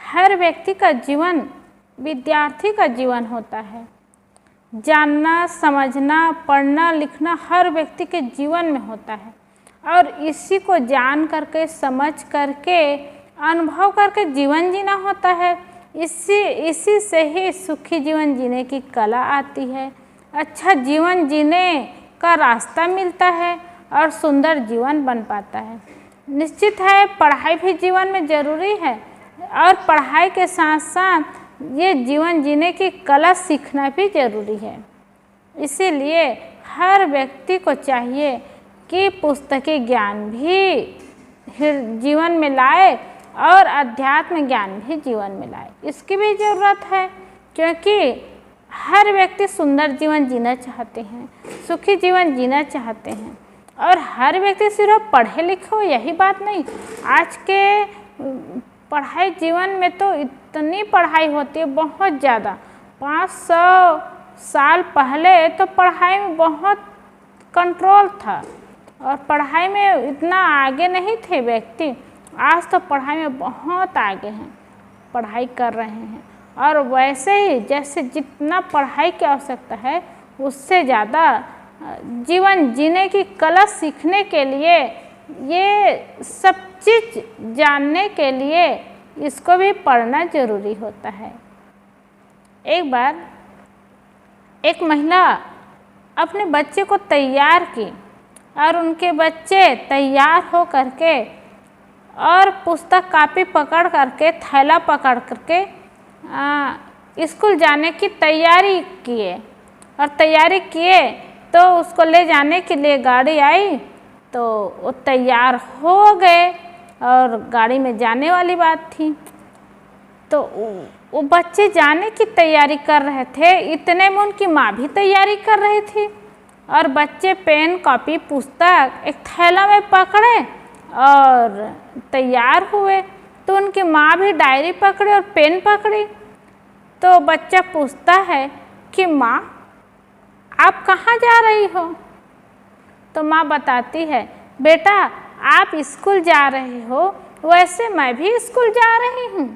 हर व्यक्ति का जीवन विद्यार्थी का जीवन होता है। जानना, समझना, पढ़ना, लिखना हर व्यक्ति के जीवन में होता है और इसी को जान करके, समझ करके, अनुभव करके जीवन जीना होता है। इसी से ही सुखी जीवन जीने की कला आती है, अच्छा जीवन जीने का रास्ता मिलता है और सुंदर जीवन बन पाता है। निश्चित है पढ़ाई भी जीवन में ज़रूरी है और पढ़ाई के साथ साथ ये जीवन जीने की कला सीखना भी ज़रूरी है। इसीलिए हर व्यक्ति को चाहिए कि पुस्तकीय ज्ञान भी जीवन में लाए और अध्यात्म ज्ञान भी जीवन में लाए। इसकी भी ज़रूरत है क्योंकि हर व्यक्ति सुंदर जीवन जीना चाहते हैं, सुखी जीवन जीना चाहते हैं और हर व्यक्ति सिर्फ पढ़े लिखे हो यही बात नहीं। आज के पढ़ाई जीवन में तो इतनी पढ़ाई होती है, बहुत ज़्यादा। 500 साल पहले तो पढ़ाई में बहुत कंट्रोल था और पढ़ाई में इतना आगे नहीं थे व्यक्ति। आज तो पढ़ाई में बहुत आगे हैं, पढ़ाई कर रहे हैं और वैसे ही जैसे जितना पढ़ाई की आवश्यकता है उससे ज़्यादा जीवन जीने की कला सीखने के लिए, ये सब चीज़ जानने के लिए इसको भी पढ़ना ज़रूरी होता है। एक बार एक महिला अपने बच्चे को तैयार की और उनके बच्चे तैयार हो करके और पुस्तक कापी पकड़ करके, थैला पकड़ करके स्कूल जाने की तैयारी किए और तैयारी किए तो उसको ले जाने के लिए गाड़ी आई तो वो तैयार हो गए और गाड़ी में जाने वाली बात थी। तो वो बच्चे जाने की तैयारी कर रहे थे, इतने में उनकी माँ भी तैयारी कर रही थी और बच्चे पेन, कॉपी, पुस्तक एक थैला में पकड़े और तैयार हुए। तो उनकी माँ भी डायरी पकड़ी और पेन पकड़ी। तो बच्चा पूछता है कि माँ आप कहाँ जा रही हो? तो माँ बताती है बेटा आप स्कूल जा रहे हो, वैसे मैं भी स्कूल जा रही हूँ।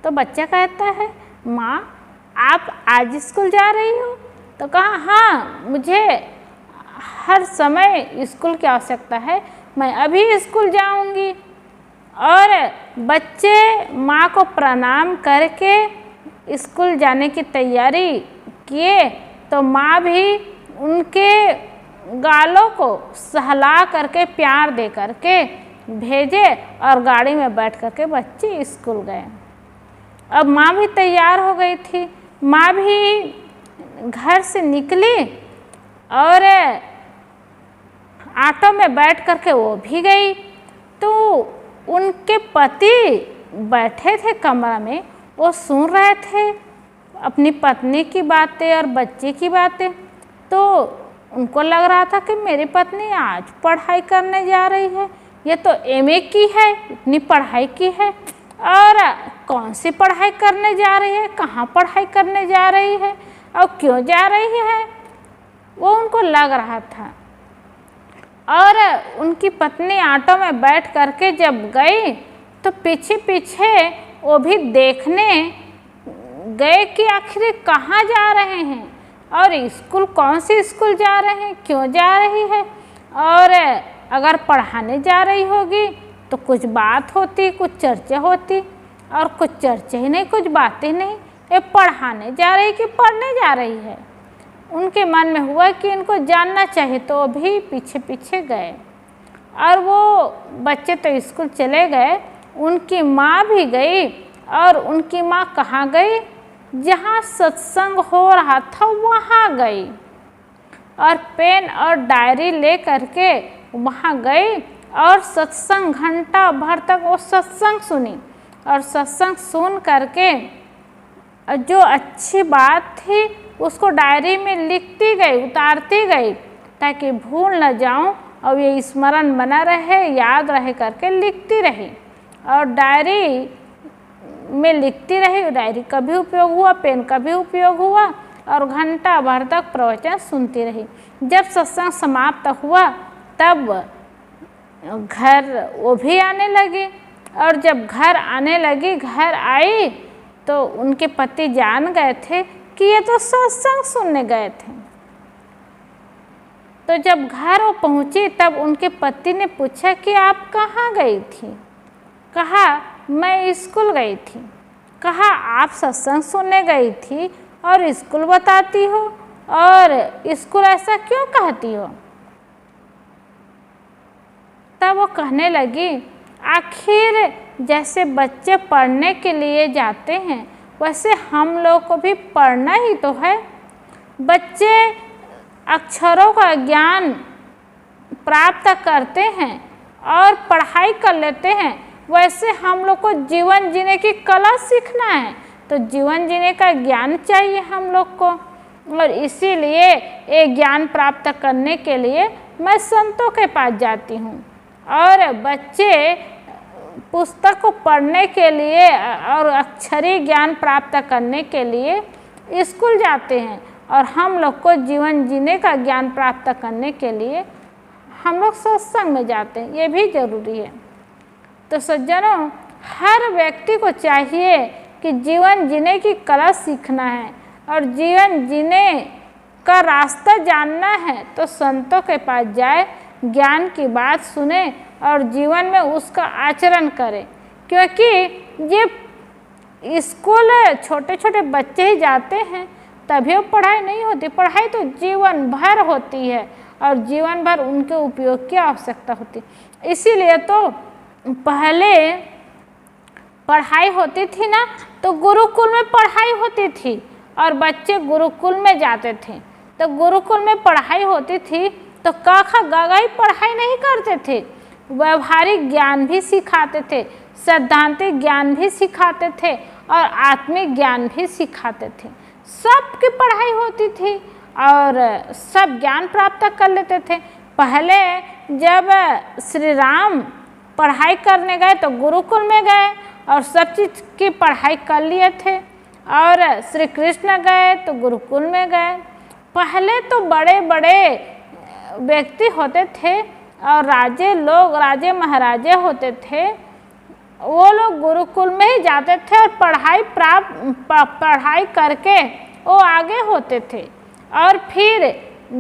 तो बच्चा कहता है माँ आप आज स्कूल जा रही हो? तो कहा हाँ मुझे हर समय स्कूल की आवश्यकता है, मैं अभी स्कूल जाऊँगी। और बच्चे माँ को प्रणाम करके स्कूल जाने की तैयारी किए तो माँ भी उनके गालों को सहला करके, प्यार दे करके भेजे और गाड़ी में बैठ करके बच्चे स्कूल गए। अब माँ भी तैयार हो गई थी, माँ भी घर से निकली और ऑटो में बैठ करके वो भी गई। तो उनके पति बैठे थे कमरा में, वो सुन रहे थे अपनी पत्नी की बातें और बच्चे की बातें। तो उनको लग रहा था कि मेरी पत्नी आज पढ़ाई करने जा रही है, ये तो एमए की है, इतनी पढ़ाई की है और कौन सी पढ़ाई करने जा रही है, कहाँ पढ़ाई करने जा रही है और क्यों जा रही है, वो उनको लग रहा था। और उनकी पत्नी ऑटो में बैठ करके जब गई तो पीछे पीछे वो भी देखने गए कि आखिर कहाँ जा रहे हैं और स्कूल कौन सी स्कूल जा रहे हैं, क्यों जा रही है। और अगर पढ़ाने जा रही होगी तो कुछ बात होती, कुछ चर्चा होती और कुछ चर्चा ही नहीं, कुछ बातें नहीं। ये पढ़ाने जा रही कि पढ़ने जा रही है। उनके मन में हुआ कि इनको जानना चाहिए तो वो भी पीछे पीछे गए और वो बच्चे तो स्कूल चले गए, उनकी माँ भी गई। और उनकी माँ कहाँ गई? जहाँ सत्संग हो रहा था वहाँ गई और पेन और डायरी ले करके वहाँ गई और सत्संग घंटा भर तक वो सत्संग सुनी और सत्संग सुन करके जो अच्छी बात थी उसको डायरी में लिखती गई, उतारती गई ताकि भूल न जाऊं और ये स्मरण बना रहे, याद रहे करके लिखती रही और डायरी में लिखती रही। डायरी का भी उपयोग हुआ, पेन का भी उपयोग हुआ और घंटा भर तक प्रवचन सुनती रही। जब सत्संग समाप्त हुआ तब घर वो भी आने लगे और जब घर आने लगी, घर आई तो उनके पति जान गए थे कि ये तो सत्संग सुनने गए थे। तो जब घर वो पहुँची तब उनके पति ने पूछा कि आप कहाँ गई थी? कहा मैं स्कूल गई थी। कहा आप सत्संग सुनने गई थी और स्कूल बताती हो, और स्कूल ऐसा क्यों कहती हो? तब वो कहने लगी, आखिर जैसे बच्चे पढ़ने के लिए जाते हैं वैसे हम लोग को भी पढ़ना ही तो है। बच्चे अक्षरों का ज्ञान प्राप्त करते हैं और पढ़ाई कर लेते हैं, वैसे हम लोग को जीवन जीने की कला सीखना है। तो जीवन जीने का ज्ञान चाहिए हम लोग को, और इसीलिए ये ज्ञान प्राप्त करने के लिए मैं संतों के पास जाती हूँ। और बच्चे पुस्तक को पढ़ने के लिए और अक्षरी ज्ञान प्राप्त करने के लिए स्कूल जाते हैं, और हम लोग को जीवन जीने का ज्ञान प्राप्त करने के लिए हम लोग सत्संग में जाते हैं। ये भी जरूरी है। तो सज्जनों, हर व्यक्ति को चाहिए कि जीवन जीने की कला सीखना है और जीवन जीने का रास्ता जानना है तो संतों के पास जाए, ज्ञान की बात सुने और जीवन में उसका आचरण करें। क्योंकि ये स्कूल छोटे छोटे बच्चे ही जाते हैं तभी वो पढ़ाई नहीं होती, पढ़ाई तो जीवन भर होती है और जीवन भर उनके उपयोग की आवश्यकता होती है। इसीलिए तो पहले पढ़ाई होती थी ना, तो गुरुकुल में पढ़ाई होती थी और बच्चे गुरुकुल में जाते थे। तो गुरुकुल में पढ़ाई होती थी तो क ख ग घ ही पढ़ाई नहीं करते थे, व्यवहारिक ज्ञान भी सिखाते थे, सैद्धांतिक ज्ञान भी सिखाते थे और आत्मिक ज्ञान भी सिखाते थे। सबकी पढ़ाई होती थी और सब ज्ञान प्राप्त कर लेते थे। पहले जब श्री राम पढ़ाई करने गए तो गुरुकुल में गए और सब चीज़ की पढ़ाई कर लिए थे, और श्री कृष्ण गए तो गुरुकुल में गए। पहले तो बड़े बड़े व्यक्ति होते थे और राजे महाराजे होते थे, वो लोग गुरुकुल में ही जाते थे और पढ़ाई करके वो आगे होते थे और फिर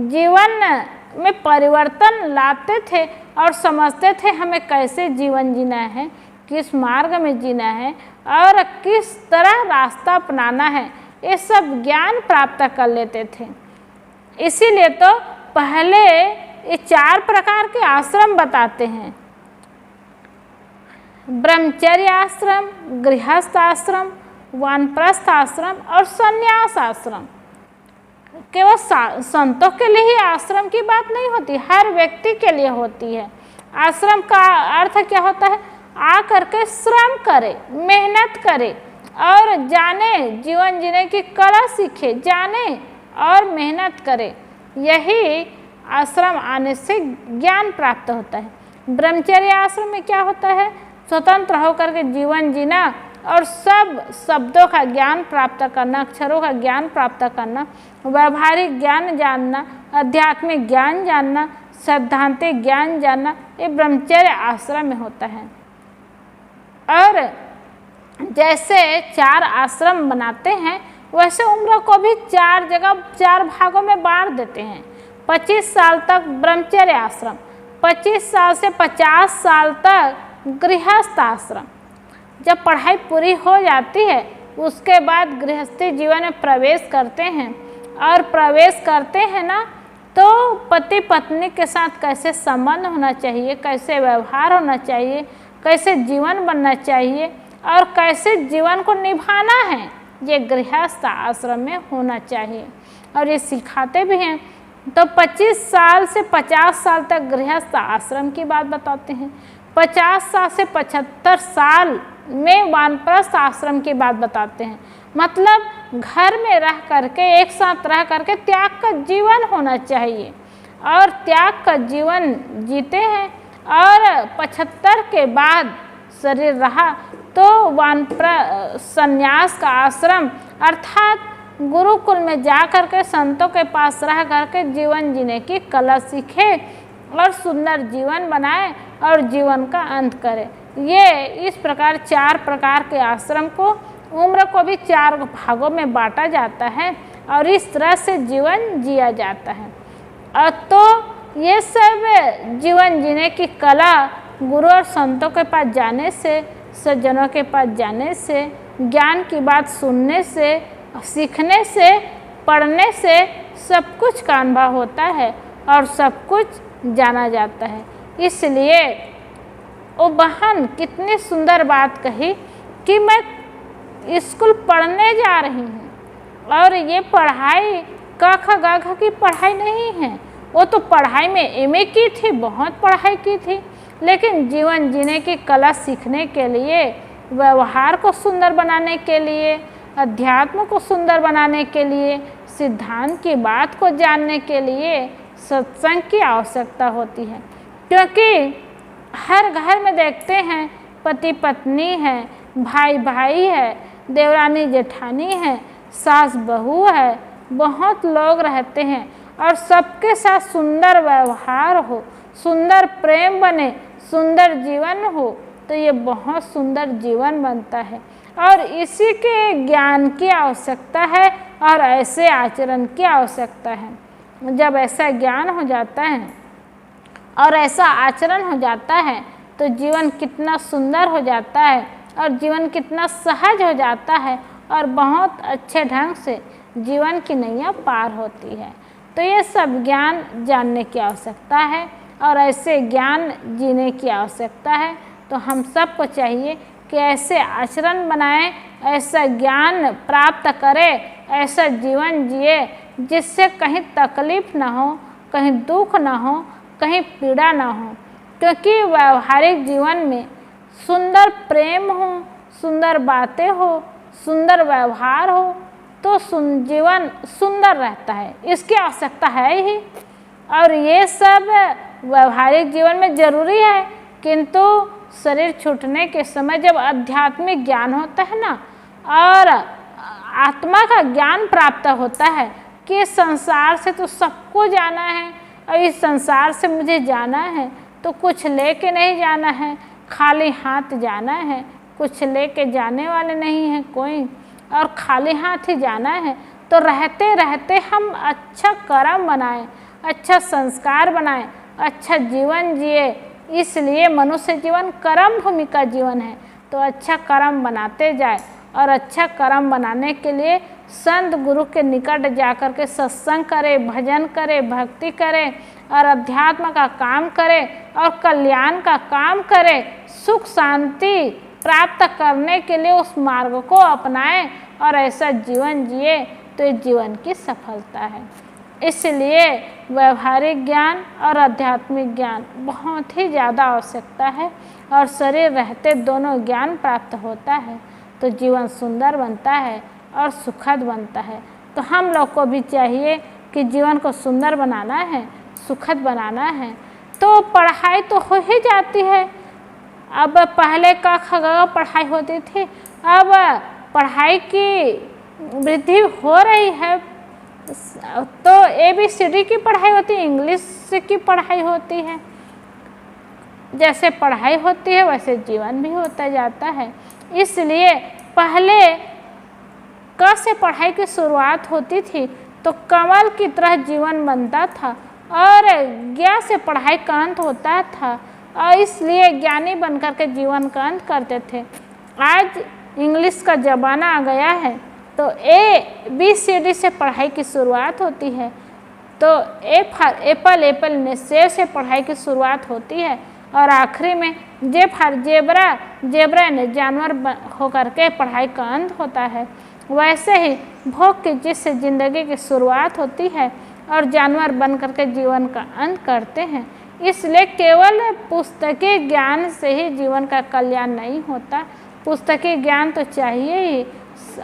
जीवन में परिवर्तन लाते थे और समझते थे हमें कैसे जीवन जीना है, किस मार्ग में जीना है और किस तरह रास्ता अपनाना है, ये सब ज्ञान प्राप्त कर लेते थे। इसीलिए तो पहले ये 4 प्रकार के आश्रम बताते हैं: ब्रह्मचर्य आश्रम, गृहस्थ आश्रम, वानप्रस्थ आश्रम और संन्यास आश्रम। केवल संतों के लिए ही आश्रम की बात नहीं होती, हर व्यक्ति के लिए होती है। आश्रम का अर्थ क्या होता है? आ करके श्रम करे, मेहनत करे और जाने, जीवन जीने की कला सीखे, जाने और मेहनत करे। यही आश्रम आने से ज्ञान प्राप्त होता है। ब्रह्मचर्य आश्रम में क्या होता है? स्वतंत्र होकर के जीवन जीना और सब शब्दों का ज्ञान प्राप्त करना, अक्षरों का ज्ञान प्राप्त करना, व्यावहारिक ज्ञान जानना, आध्यात्मिक ज्ञान जानना, सैद्धांतिक ज्ञान जानना, ये ब्रह्मचर्य आश्रम में होता है। और जैसे 4 आश्रम बनाते हैं वैसे उम्र को भी 4 जगह 4 भागों में बांट देते हैं। 25 साल तक ब्रह्मचर्य आश्रम, 25 साल से 50 साल तक गृहस्थ आश्रम। जब पढ़ाई पूरी हो जाती है उसके बाद गृहस्थी जीवन में प्रवेश करते हैं, और प्रवेश करते हैं ना तो पति पत्नी के साथ कैसे संबंध होना चाहिए, कैसे व्यवहार होना चाहिए, कैसे जीवन बनना चाहिए और कैसे जीवन को निभाना है, ये गृहस्थ आश्रम में होना चाहिए और ये सिखाते भी हैं। तो 25 साल से 50 साल तक गृहस्थ आश्रम की बात बताते हैं, 50 साल से 75 साल में वानप्रस्थ आश्रम की बात बताते हैं। मतलब घर में रह करके, एक साथ रह करके त्याग का जीवन होना चाहिए और त्याग का जीवन जीते हैं। और 75 के बाद शरीर रहा तो संन्यास का आश्रम अर्थात गुरुकुल में जा करके संतों के पास रह करके जीवन जीने की कला सीखे और सुंदर जीवन बनाए और जीवन का अंत करे। ये इस प्रकार 4 प्रकार के आश्रम को, उम्र को भी 4 भागों में बांटा जाता है और इस तरह से जीवन जिया जाता है। और तो ये सब जीवन जीने की कला गुरु और संतों के पास जाने से, सज्जनों के पास जाने से, ज्ञान की बात सुनने से, सीखने से, पढ़ने से सब कुछ का अनुभव होता है और सब कुछ जाना जाता है। इसलिए वो बहन कितनी सुंदर बात कही कि मैं स्कूल पढ़ने जा रही हूँ और ये पढ़ाई क ख ग घ की पढ़ाई नहीं है। वो तो पढ़ाई में एमए की थी, बहुत पढ़ाई की थी, लेकिन जीवन जीने की कला सीखने के लिए, व्यवहार को सुंदर बनाने के लिए, अध्यात्म को सुंदर बनाने के लिए, सिद्धांत की बात को जानने के लिए सत्संग की आवश्यकता होती है। क्योंकि हर घर में देखते हैं पति पत्नी है, भाई भाई है, देवरानी जेठानी है, सास बहू है, बहुत लोग रहते हैं और सबके साथ सुंदर व्यवहार हो, सुंदर प्रेम बने, सुंदर जीवन हो, तो ये बहुत सुंदर जीवन बनता है। और इसी के ज्ञान की आवश्यकता है और ऐसे आचरण की आवश्यकता है। जब ऐसा ज्ञान हो जाता है और ऐसा आचरण हो जाता है तो जीवन कितना सुंदर हो जाता है और जीवन कितना सहज हो जाता है और बहुत अच्छे ढंग से जीवन की नैया पार होती है। तो ये सब ज्ञान जानने की आवश्यकता है और ऐसे ज्ञान जीने की आवश्यकता है। तो हम सबको चाहिए कि ऐसे आचरण बनाएं, ऐसा ज्ञान प्राप्त करें, ऐसा जीवन जिए जिससे कहीं तकलीफ ना हो, कहीं दुख ना हो, कहीं पीड़ा ना हो। क्योंकि व्यवहारिक जीवन में सुंदर प्रेम हो, सुंदर बातें हो, सुंदर व्यवहार हो तो जीवन सुंदर रहता है, इसकी आवश्यकता है ही। और ये सब व्यवहारिक जीवन में जरूरी है, किंतु शरीर छूटने के समय जब आध्यात्मिक ज्ञान होता है ना और आत्मा का ज्ञान प्राप्त होता है कि इस संसार से तो सबको जाना है और इस संसार से मुझे जाना है तो कुछ लेके नहीं जाना है, खाली हाथ जाना है, कुछ लेके जाने वाले नहीं हैं कोई, और खाली हाथ ही जाना है। तो रहते रहते हम अच्छा कर्म बनाएं, अच्छा संस्कार बनाएं, अच्छा जीवन जिए। इसलिए मनुष्य जीवन कर्म भूमि का जीवन है। तो अच्छा कर्म बनाते जाए और अच्छा कर्म बनाने के लिए संत गुरु के निकट जाकर के सत्संग करे, भजन करे, भक्ति करे और अध्यात्म का काम करे और कल्याण का काम करे, सुख शांति प्राप्त करने के लिए उस मार्ग को अपनाएं और ऐसा जीवन जिए तो इस जीवन की सफलता है। इसलिए व्यवहारिक ज्ञान और आध्यात्मिक ज्ञान बहुत ही ज़्यादा आवश्यकता है और शरीर रहते दोनों ज्ञान प्राप्त होता है तो जीवन सुंदर बनता है और सुखद बनता है। तो हम लोग को भी चाहिए कि जीवन को सुंदर बनाना है, सुखद बनाना है। तो पढ़ाई तो हो ही जाती है। अब पहले का खगा पढ़ाई होती थी, अब पढ़ाई की वृद्धि हो रही है। तो ABCD की पढ़ाई होती है, इंग्लिश की पढ़ाई होती है। जैसे पढ़ाई होती है वैसे जीवन भी होता जाता है। इसलिए पहले क से पढ़ाई की शुरुआत होती थी तो कमल की तरह जीवन बनता था और ज्ञ से पढ़ाई का अंत होता था और इसलिए ज्ञानी बनकर के जीवन का अंत करते थे। आज इंग्लिश का ज़माना आ गया है तो ABCD से पढ़ाई की शुरुआत होती है। तो A फॉर एप्पल, एप्पल ने सेब से पढ़ाई की शुरुआत होती है और आखिरी में J फॉर जेब्रा, जेब्रा ने जानवर होकर के पढ़ाई का अंत होता है। वैसे ही भोग की चीज़ से ज़िंदगी की शुरुआत होती है और जानवर बन करके जीवन का अंत करते हैं। इसलिए केवल पुस्तकीय ज्ञान से ही जीवन का कल्याण नहीं होता, पुस्तकीय ज्ञान तो चाहिए ही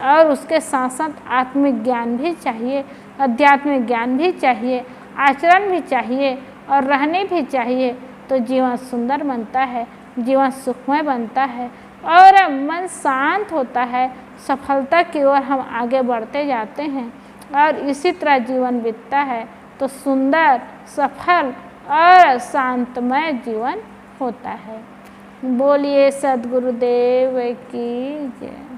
और उसके साथ साथ आत्मिक ज्ञान भी चाहिए, आध्यात्मिक ज्ञान भी चाहिए, आचरण भी चाहिए और रहने भी चाहिए। तो जीवन सुंदर बनता है, जीवन सुखमय बनता है और मन शांत होता है, सफलता की ओर हम आगे बढ़ते जाते हैं और इसी तरह जीवन बीतता है तो सुंदर, सफल और शांतमय जीवन होता है। बोलिए सद्गुरुदेव की जय।